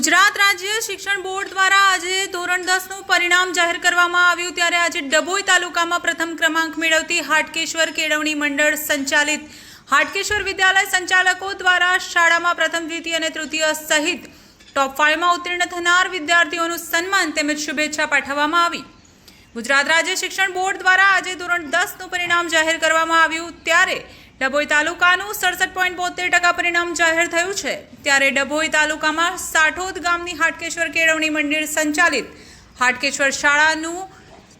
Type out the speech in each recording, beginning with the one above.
ગુજરાત રાજ્ય શિક્ષણ બોર્ડ દ્વારા આજે ધોરણ 10નું પરિણામ જાહેર કરવામાં આવ્યું ત્યારે આજે ડભોઈ તાલુકામાં પ્રથમ ક્રમાંક મેળવતી હાટકેશ્વર કેળવણી મંડળ સંચાલિત હાટકેશ્વર વિદ્યાલય સંચાલકો દ્વારા શાળામાં પ્રથમ દ્વિતીય અને તૃતીય સહિત ટોપ 5માં ઉત્તીર્ણ થનાર વિદ્યાર્થીઓનું સન્માન તેમજ શુભેચ્છા પાઠવવામાં આવી। ગુજરાત રાજ્ય શિક્ષણ બોર્ડ દ્વારા આજે ધોરણ 10નું પરિણામ જાહેર કરવામાં આવ્યું ત્યારે ડભોઈ તાલુકાનું 67.72% પરિણામ જાહેર થયું છે। ત્યારે ડભોઈ તાલુકામાં સાઠોદ ગામની હાટકેશ્વર કેળવણી મંડળ સંચાલિત હાટકેશ્વર શાળાનું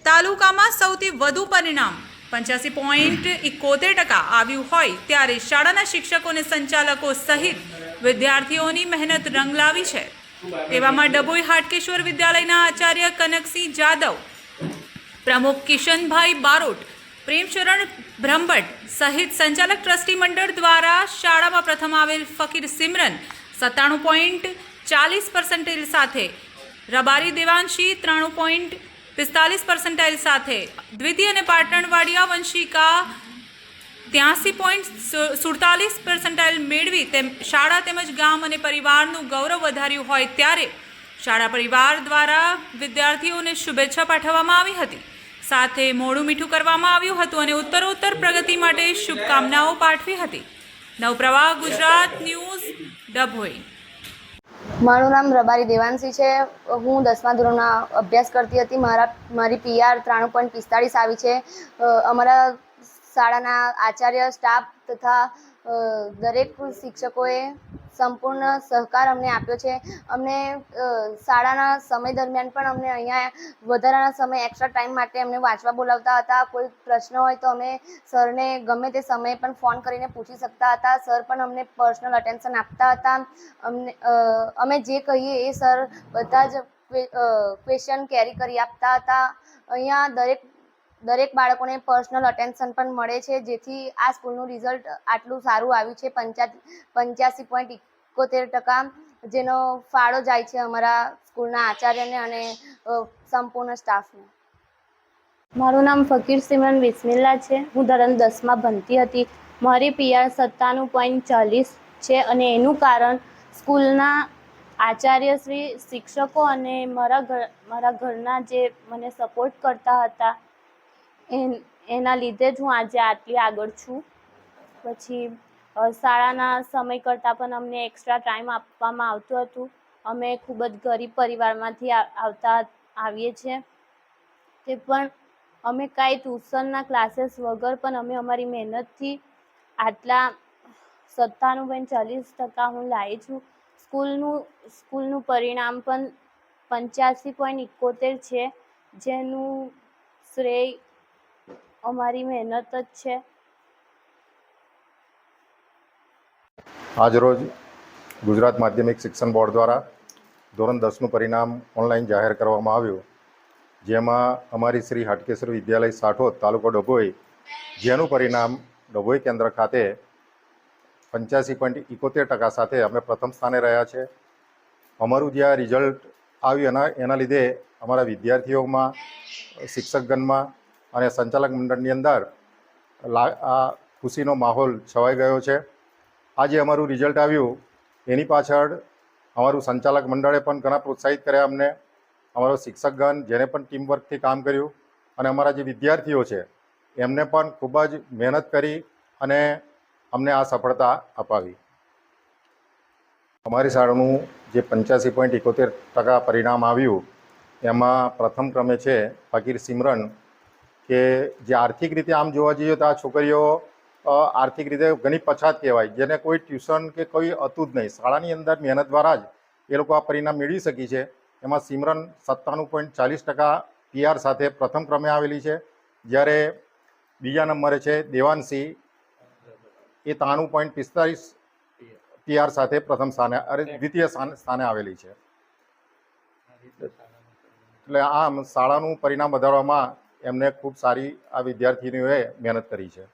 તાલુકામાં સૌથી વધુ પરિણામ 85.71% આવ્યું હોય ત્યારે શાળાના શિક્ષકો અને સંચાલકો સહિત વિદ્યાર્થીઓની મહેનત રંગ લાવી છે। તેવામાં ડભોઈ હાટકેશ્વર વિદ્યાલયના આચાર્ય કનકસિંહ જાદવ, પ્રમુખ કિશનભાઈ બારોટ, પ્રેમચરણ બ્રહ્મભટ્ટ સહિત સંચાલક ટ્રસ્ટી મંડળ દ્વારા શાળામાં પ્રથમ આવેલ ફકીર સિમરન 97.40% સાથે, રબારી દેવાંશી 93.45% સાથે, દ્વિતીય અને પાટણવાડિયા વંશિકા 83.47% મેળવી શાળા તેમજ ગામ અને પરિવારનું ગૌરવ વધાર્યું હોય ત્યારે શાળા પરિવાર દ્વારા વિદ્યાર્થીઓને શુભેચ્છા પાઠવવામાં આવી હતી। સાથે મોડું મીઠું કરવામાં આવ્યું હતું અને ઉત્તરોત્તર પ્રગતિ માટે શુભકામનાઓ પાઠવી હતી। નવપ્રવાહ ગુજરાત ન્યૂઝ ડભોઈ। મારું નામ રબારી દેવાંશી છે। હું 10મા ધોરણમાં અભ્યાસ કરતી હતી। મારી PR 93.45 આવી છે। અમારા શાળાના આચાર્ય, સ્ટાફ તથા દરેક શિક્ષકોએ સંપૂર્ણ સહકાર અમને આપ્યો છે। અમને શાળાના સમય દરમિયાન પણ અમને અહીંયા વધારાના સમય એક્સ્ટ્રા ટાઈમ માટે અમને વાંચવા બોલાવતા હતા। કોઈ પ્રશ્ન હોય તો અમે સરને ગમે તે સમયે પણ ફોન કરીને પૂછી શકતા હતા। સર પણ અમને પર્સનલ અટેન્શન આપતા હતા। અમે જે કહીએ એ સર બધા જ ક્વેશ્ચન કેરી કરી આપતા હતા। અહીંયા દરેક બાળકોને પર્સનલ અટેન્શન પણ મળે છે, જેથી આ સ્કૂલનું રિઝલ્ટ આટલું સારું આવ્યું છે 85.71%, જેનો ફાળો જાય છે અમારા સ્કૂલના આચાર્યને અને સંપૂર્ણ સ્ટાફને। મારું નામ ફકીર સિમરન બિસ્મિલ્લા છે। હું ધોરણ 10માં ભણતી હતી। મારી PR 97.40 છે અને એનું કારણ સ્કૂલના આચાર્યશ્રી, શિક્ષકો અને મારા ઘરના જે મને સપોર્ટ કરતા હતા એના લીધે જ હું આજે આટલી આગળ છું। પછી શાળાના સમય કરતાં પણ અમને એક્સ્ટ્રા ટાઈમ આપવામાં આવતું હતું। અમે ખૂબ જ ગરીબ પરિવારમાંથી આવીએ છીએ, તે પણ અમે કાંઈ ટ્યુશનના ક્લાસીસ વગર પણ અમે અમારી મહેનતથી આટલા 97.40% હું લાવી છું। સ્કૂલનું પરિણામ પણ 85.71 છે, જેનું શ્રેય અમારી મહેનત જ છે। આજરોજ ગુજરાત માધ્યમિક શિક્ષણ બોર્ડ દ્વારા ધોરણ 10નું પરિણામ ઓનલાઈન જાહેર કરવામાં આવ્યું, જેમાં અમારી શ્રી હાટકેશ્વર વિદ્યાલય સાઠોદ, તાલુકો ડભોઈ, જેનું પરિણામ ડભોઈ કેન્દ્ર ખાતે 85.71% સાથે અમે પ્રથમ સ્થાને રહ્યા છે। અમારું જે આ રિઝલ્ટ આવ્યું એના લીધે અમારા વિદ્યાર્થીઓમાં, શિક્ષકગણમાં અને સંચાલક મંડળની અંદર આ ખુશીનો માહોલ છવાઈ ગયો છે। આજે અમારું રિઝલ્ટ આવ્યું એની પાછળ અમારું સંચાલક મંડળે પણ ઘણા પ્રોત્સાહિત કર્યા અમને, અમારો શિક્ષકગણ જેને પણ ટીમવર્કથી કામ કર્યું અને અમારા જે વિદ્યાર્થીઓ છે એમને પણ ખૂબ જ મહેનત કરી અને અમને આ સફળતા અપાવી। અમારી શાળાનું જે 85.71% પરિણામ આવ્યું એમાં પ્રથમ ક્રમે છે ફકીર સિમરન, કે જે આર્થિક રીતે આમ જોવા જઈએ તો આ છોકરીઓ આર્થિક રીતે ઘણી પછાત કહેવાય, જેને કોઈ ટ્યુશન કે કોઈ હતું જ નહીં। શાળાની અંદર મહેનત દ્વારા જ એ લોકો આ પરિણામ મેળવી શકી છે। એમાં સિમરન 97.40% PR સાથે પ્રથમ ક્રમે આવેલી છે, જ્યારે બીજા નંબરે છે દેવાંશી, એ 93.45 PR સાથે દ્વિતીય સ્થાને આવેલી છે। એટલે આમ શાળાનું પરિણામ વધારવામાં એમને ખૂબ સારી આ વિદ્યાર્થીનીઓએ મહેનત કરી છે।